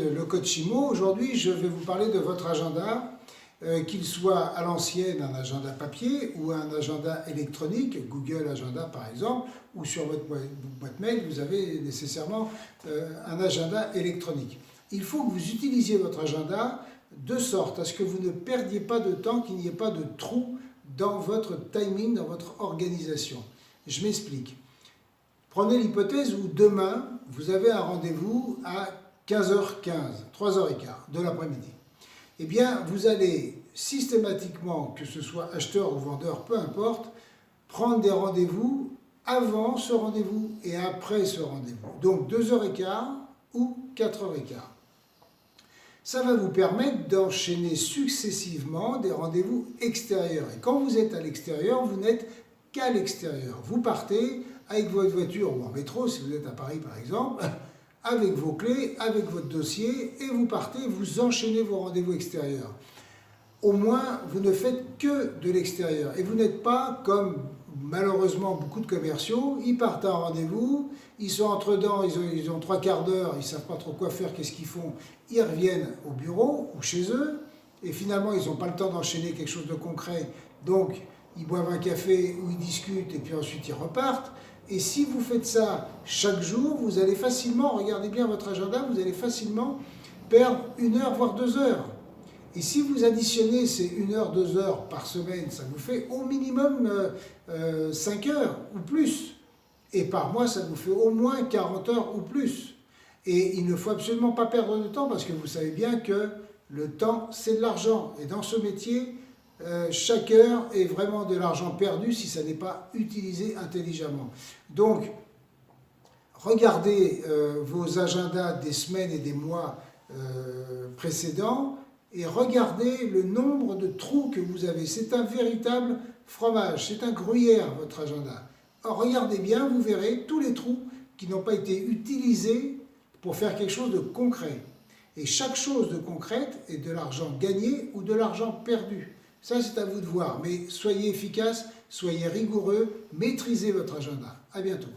chaîne Le Code Chimo. Aujourd'hui, je vais vous parler de votre agenda, qu'il soit à l'ancienne un agenda papier ou un agenda électronique, Google Agenda par exemple, ou sur votre boîte mail, vous avez nécessairement un agenda électronique. Il faut que vous utilisiez votre agenda de sorte à ce que vous ne perdiez pas de temps, qu'il n'y ait pas de trou dans votre timing, dans votre organisation. Je m'explique. Prenez l'hypothèse où demain, vous avez un rendez-vous à 15h15, 3h15 de l'après-midi. Eh bien, vous allez systématiquement, que ce soit acheteur ou vendeur, peu importe, prendre des rendez-vous avant ce rendez-vous et après ce rendez-vous. Donc 2h15 ou 4h15. Ça va vous permettre d'enchaîner successivement des rendez-vous extérieurs. Et quand vous êtes à l'extérieur, vous n'êtes qu'à l'extérieur. Vous partez avec votre voiture ou en métro, si vous êtes à Paris par exemple, avec vos clés, avec votre dossier, et vous partez, vous enchaînez vos rendez-vous extérieurs. Au moins, vous ne faites que de l'extérieur. Et vous n'êtes pas comme, malheureusement, beaucoup de commerciaux, ils partent à un rendez-vous, ils sont entre-dedans, ils ont 3/4 d'heure, ils ne savent pas trop quoi faire, qu'est-ce qu'ils font, ils reviennent au bureau ou chez eux, et finalement, ils n'ont pas le temps d'enchaîner quelque chose de concret, donc ils boivent un café ou ils discutent, et puis ensuite ils repartent. Et si vous faites ça chaque jour, vous allez facilement, regardez bien votre agenda, vous allez facilement perdre 1 heure, voire 2 heures. Et si vous additionnez ces 1 heure, 2 heures par semaine, ça vous fait au minimum 5 heures ou plus. Et par mois, ça vous fait au moins 40 heures ou plus. Et il ne faut absolument pas perdre de temps parce que vous savez bien que le temps, c'est de l'argent. Et dans ce métier, chaque heure est vraiment de l'argent perdu si ça n'est pas utilisé intelligemment. Donc, regardez vos agendas des semaines et des mois précédents et regardez le nombre de trous que vous avez. C'est un véritable fromage, c'est un gruyère votre agenda. Alors, regardez bien, vous verrez tous les trous qui n'ont pas été utilisés pour faire quelque chose de concret. Et chaque chose de concrète est de l'argent gagné ou de l'argent perdu. Ça, c'est à vous de voir, mais soyez efficace, soyez rigoureux, maîtrisez votre agenda. À bientôt.